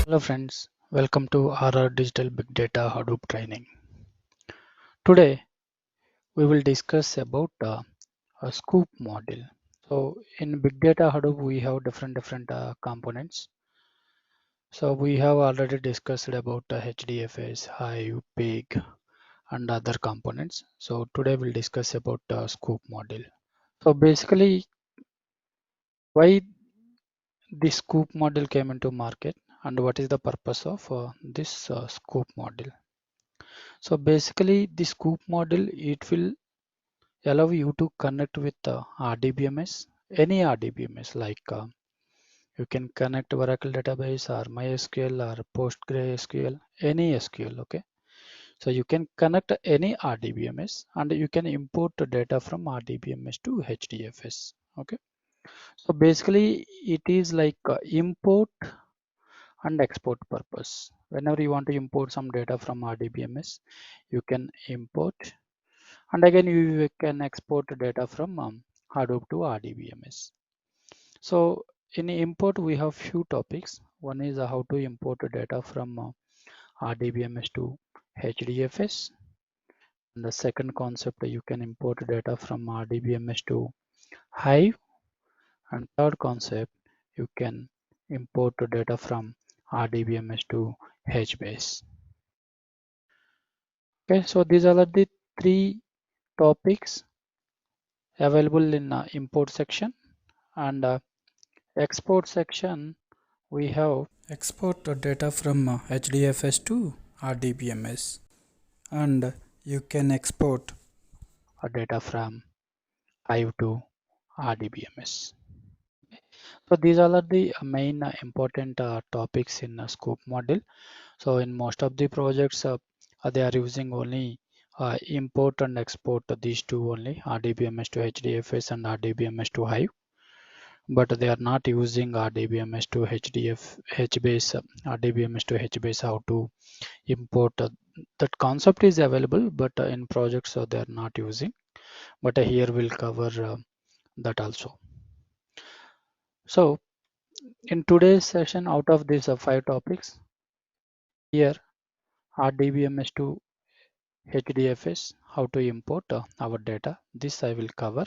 Hello friends, welcome to RR Digital Big Data Hadoop training. Today we will discuss about a Sqoop model. So in Big Data Hadoop we have different components. So we have already discussed about HDFS, Hive, Pig and other components. So today we'll discuss about Sqoop model. So basically why this Sqoop model came into market and what is the purpose of this Sqoop model. So basically the Sqoop model, it will allow you to connect with RDBMS, any RDBMS like you can connect Oracle database or MySQL or PostgreSQL, any SQL. Okay. So you can connect any RDBMS and you can import the data from RDBMS to HDFS. Okay. So basically it is like import and export purpose. Whenever you want to import some data from RDBMS, you can import, and again you can export data from Hadoop to RDBMS. So in import we have few topics. One is how to import data from RDBMS to HDFS. And the second concept, you can import data from RDBMS to Hive. And third concept, you can import data from RDBMS to HBase. Okay, so these are the three topics available in import section, and export section we have export data from HDFS to RDBMS, and you can export data from Hive to RDBMS. So these are the main important topics in Sqoop model. So in most of the projects, they are using only import and export these two only, RDBMS to HDFS and RDBMS to Hive. But they are not using RDBMS to HBase, RDBMS to HBase, how to import. That concept is available, but in projects they are not using. But here we'll cover that also. So in today's session, out of these 5 topics, here RDBMS to HDFS, how to import our data. This I will cover.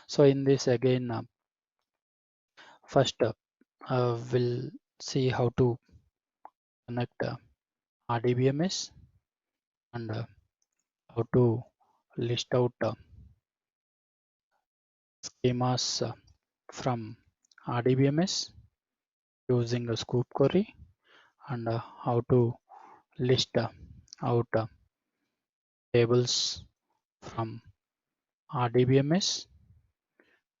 So in this again, first we'll see how to connect RDBMS and how to list out schemas from RDBMS using a Sqoop query, and how to list out tables from RDBMS,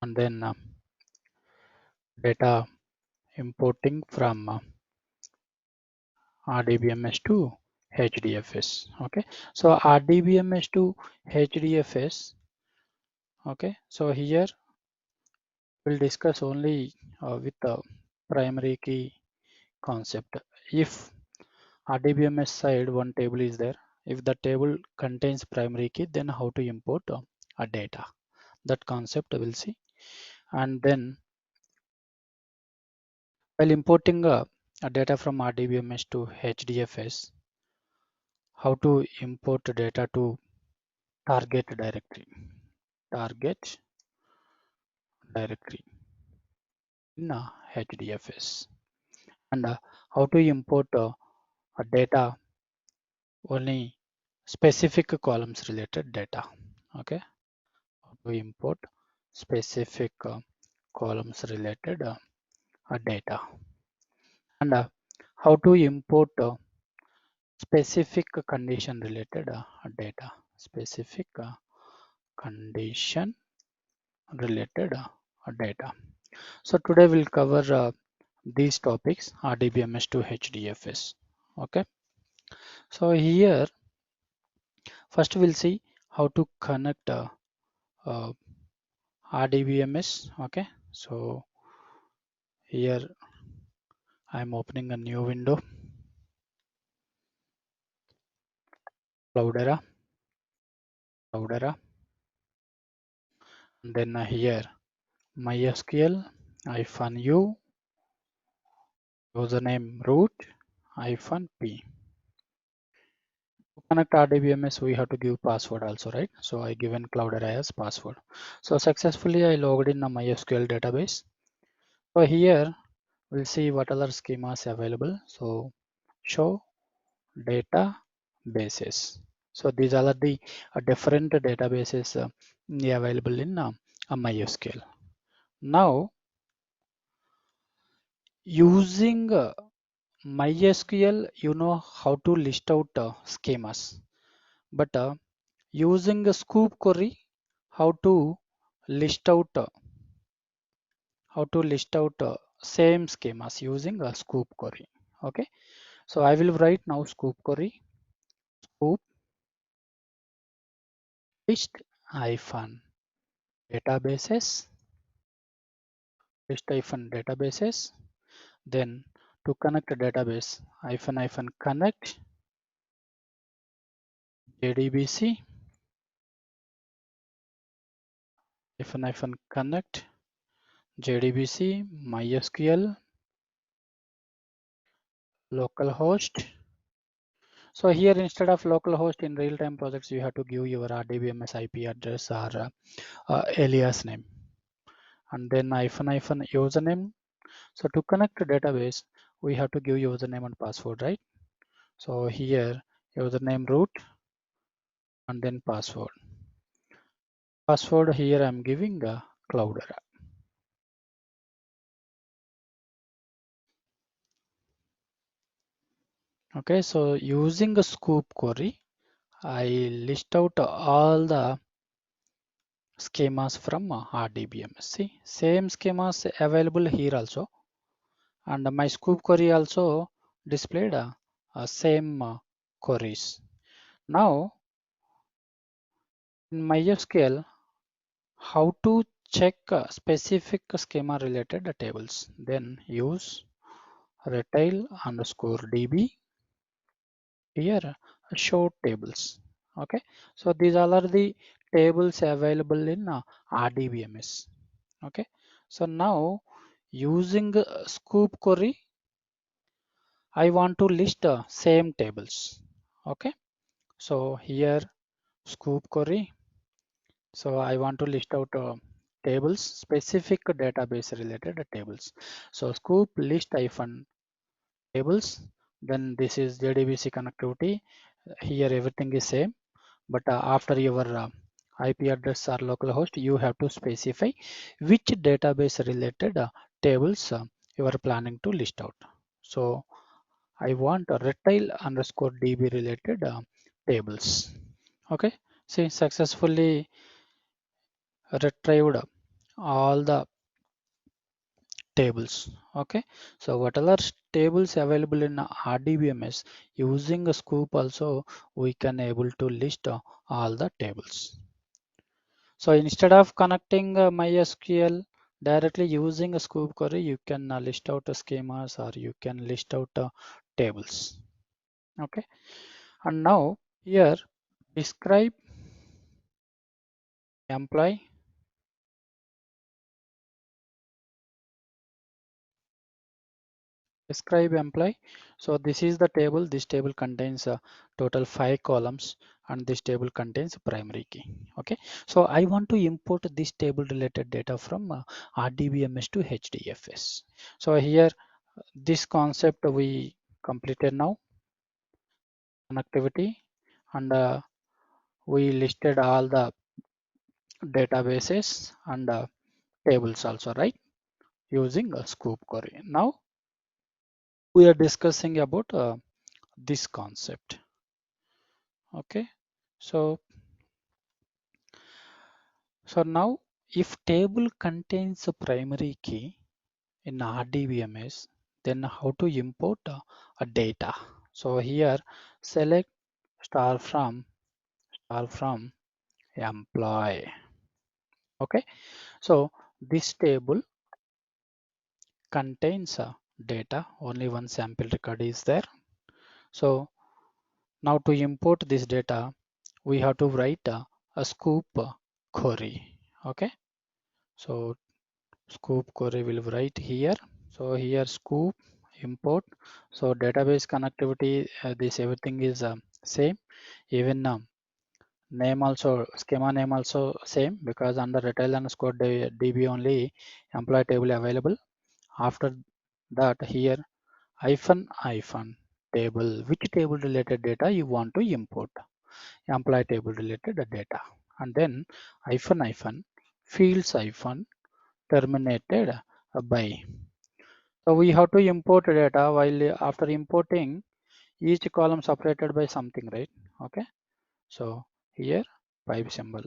and then data importing from RDBMS to HDFS. Okay, so RDBMS to HDFS. Okay, so here we'll discuss only with the primary key concept. If RDBMS side one table is there, if the table contains primary key, then how to import a data. That concept we'll see. And then while importing a data from RDBMS to HDFS, how to import data to target directory. Target directory in HDFS, and how to import a data only specific columns related data. Okay, how to import specific columns related data, and how to import specific condition related data. Specific condition related data. So today we'll cover these topics, RDBMS to HDFS. Okay, so here first we'll see how to connect RDBMS. Okay, so here I'm opening a new window, Cloudera, and then here MySQL -u, username root, -p. To connect RDBMS, we have to give password also, right? So I given Cloudera as password. So successfully I logged in a MySQL database. So here we'll see what other schemas available. So show databases. So these are the different databases available in MySQL. Now using MySQL, you know how to list out schemas, but using a Sqoop query, how to list out same schemas using a Sqoop query. Okay, so I will write now Sqoop query, Sqoop list hyphen databases, list hyphen databases. Then to connect a database, hyphen connect JDBC, hyphen connect JDBC, MySQL, localhost. So here instead of localhost in real-time projects, you have to give your RDBMS IP address or alias name, and then hyphen username. So to connect to database, we have to give username and password, right? So here username root and then password. Password here I'm giving Cloudera. Okay, so using a Sqoop query, I list out all the schemas from RDBMS. See, same schemas available here also, and my Sqoop query also displayed same queries. Now in MySQL, how to check specific schema related tables? Then use retail underscore DB here show tables. Okay, so these all are the tables available in RDBMS. Okay, so now using Sqoop query, I want to list same tables. Okay, so here Sqoop query. So I want to list out tables, specific database related tables. So Sqoop list hyphen tables. Then this is JDBC connectivity. Here everything is same, but after your IP address or localhost, you have to specify which database related tables you are planning to list out. So I want a retail underscore DB related tables. Okay, see successfully retrieved all the tables. Okay, so whatever tables available in RDBMS, using a Sqoop also we can able to list all the tables. So instead of connecting MySQL directly using a Sqoop query, you can list out schemas or you can list out tables. Okay, and now here describe employee, describe employee. So this is the table. This table contains total 5 columns, and this table contains primary key. Okay, so I want to import this table related data from RDBMS to HDFS. So here this concept we completed now, connectivity, and we listed all the databases and tables also, right, using a Sqoop query. Now we are discussing about this concept. Okay, so now if table contains a primary key in RDBMS, then how to import a data? So here select star from employee. Okay, so this table contains data, only one sample record is there. So now to import this data, we have to write a Sqoop query. Okay, so Sqoop query will write here. So here Sqoop import. So database connectivity, this everything is same. Even name also, schema name also same, because under retail underscore DB only employee table available. After that, here hyphen table, which table related data you want to import, employee table related data, and then hyphen fields hyphen terminated by. So we have to import data. While after importing, each column separated by something, right? Okay, so here pipe symbol,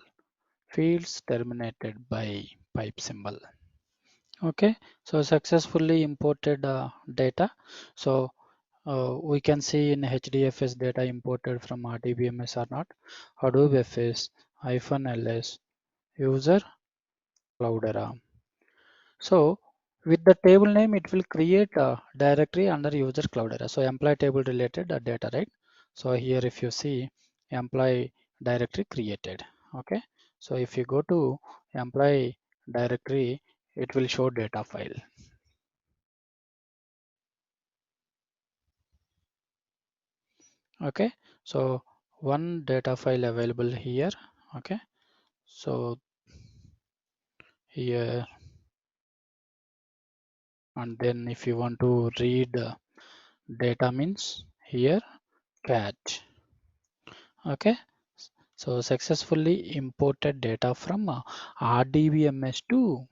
fields terminated by pipe symbol. Okay, so successfully imported data. So we can see in HDFS data imported from RDBMS or not. Hadoop FS -ls user Cloudera. So with the table name, it will create a directory under user Cloudera. So employee table related data, right? So here if you see employee directory created. Okay, so if you go to employee directory, it will show data file. Okay, so one data file available here. Okay, so here, and then if you want to read data means here catch. Okay, so successfully imported data from RDBMS to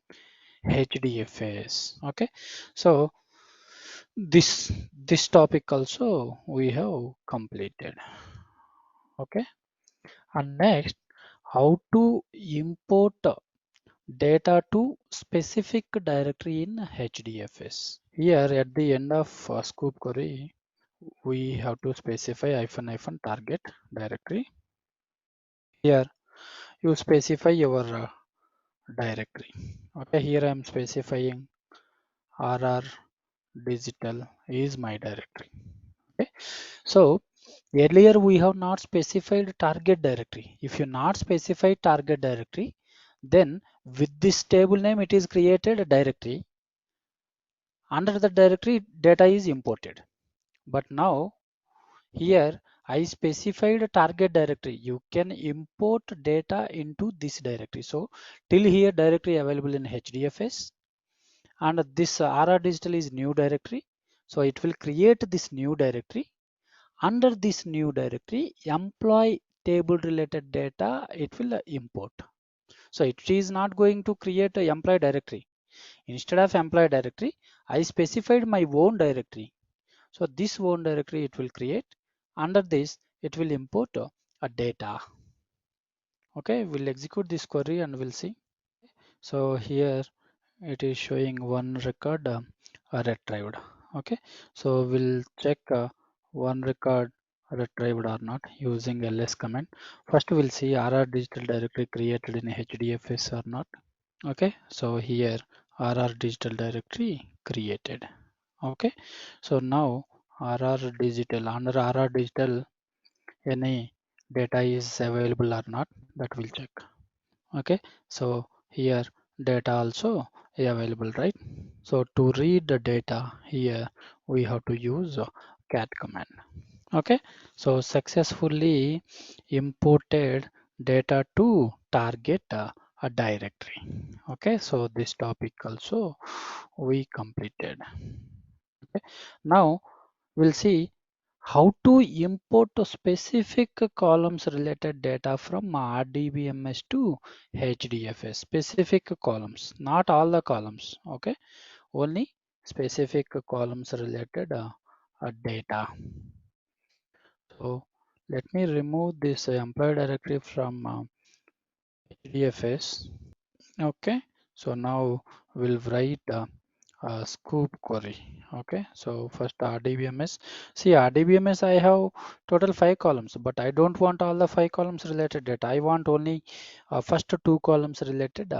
HDFS. Okay, so this topic also we have completed. Okay, and next, how to import data to specific directory in HDFS. Here at the end of Sqoop query, we have to specify hyphen target directory. Here you specify your directory. Okay, here I am specifying RR digital is my directory. Okay, so earlier we have not specified target directory. If you not specify target directory, then with this table name it is created a directory. Under the directory data is imported. But now here I specified a target directory. You can import data into this directory. So till here directory available in HDFS, and this RR digital is new directory. So it will create this new directory. Under this new directory, employee table related data it will import. So it is not going to create a employee directory. Instead of employee directory, I specified my own directory. So this own directory it will create. Under this, it will import a data. Okay, we'll execute this query and we'll see. So here it is showing one record retrieved. Okay, so we'll check one record retrieved or not using ls command. First we'll see RR digital directory created in HDFS or not. Okay, so here RR digital directory created. Okay, so now RR digital, under RR digital any data is available or not, that will check. Okay, so here data also available, right? So to read the data here we have to use cat command. Okay, so successfully imported data to target a directory. Okay, so this topic also we completed. Okay, now we'll see how to import a specific columns related data from RDBMS to HDFS. Specific columns, not all the columns. Okay, only specific columns related data. So let me remove this employee directory from HDFS. Okay, so now we'll write Sqoop query. Okay, so first RDBMS. See, RDBMS I have total 5 columns, but I don't want all the 5 columns related data. I want only first 2 columns related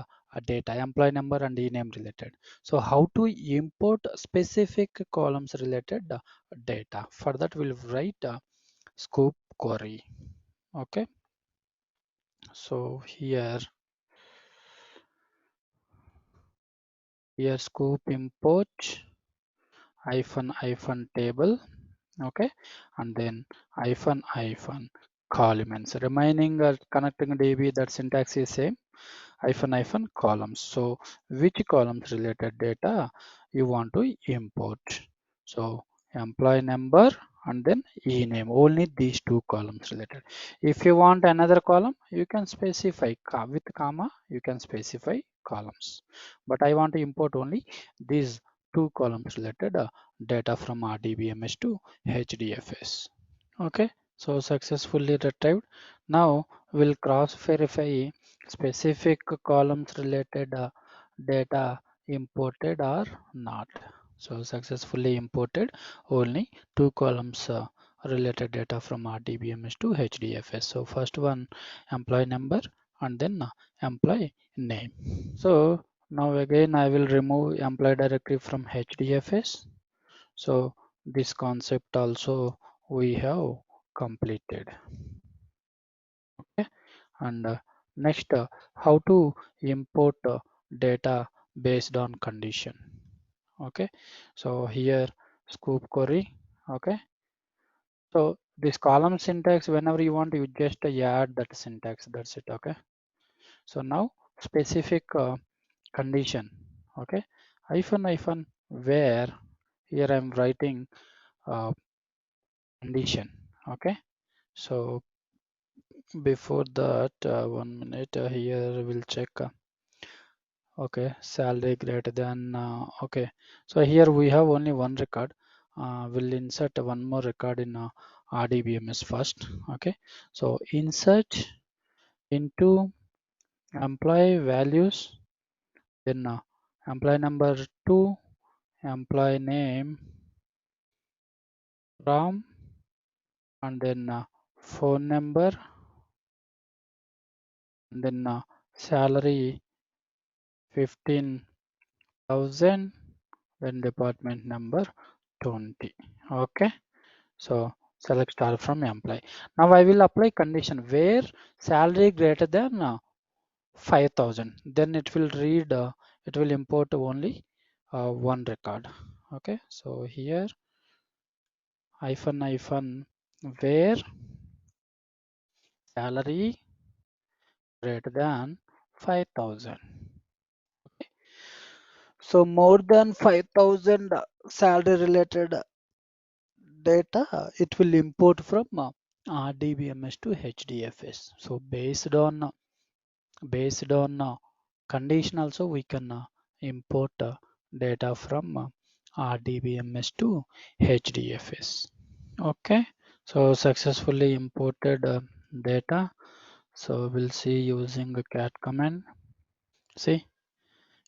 data, employee number and e-name related. So how to import specific columns related data? For that we'll write Sqoop query. Okay, so here Sqoop import hyphen table, okay, and then hyphen columns. Remaining connecting DB, that syntax is same, hyphen columns. So which columns related data you want to import? So employee number and then e-name, only these two columns related. If you want another column, you can specify with comma, you can specify columns, but I want to import only these two columns related data from RDBMS to HDFS. Okay, so successfully retrieved. Now we'll cross verify specific columns related data imported or not. So successfully imported only two columns related data from RDBMS to HDFS. So first one, employee number, and then employee name. So now again I will remove employee directory from HDFS. So this concept also we have completed. Okay, and next, how to import data based on condition. Okay, so here scoop query. Okay, so this column syntax, whenever you want, you just add that syntax, that's it. Okay, so now specific condition. Okay, hyphen where, here I'm writing condition. Okay, so before that, 1 minute, here we'll check. Okay, salary greater than. Okay, so here we have only one record. We'll insert one more record in RDBMS first. Okay, so insert into employee values, then employee number 2, employee name from, and then phone number, and then salary 15,000, then department number 20. Okay, so select star from employee. Now I will apply condition where salary greater than 5,000. Then it will read, it will import only one record. Okay, so here hyphen where salary greater than 5,000. Okay, so more than 5,000 salary related data, it will import from RDBMS to HDFS. So based on condition also we can import data from RDBMS to HDFS. Okay, so successfully imported data. So we'll see using a cat command. See,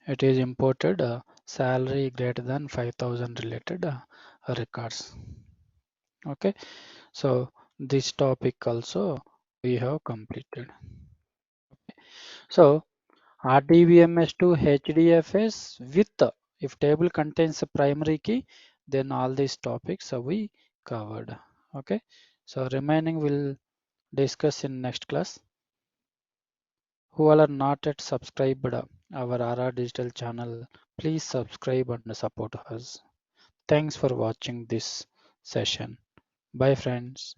it is imported salary greater than 5,000 related records. Okay, so this topic also we have completed. So RDBMS to HDFS with, if table contains a primary key, then all these topics are we covered. Okay, so remaining we'll discuss in next class. Who all are not yet subscribed our RR Digital channel, please subscribe and support us. Thanks for watching this session. Bye friends.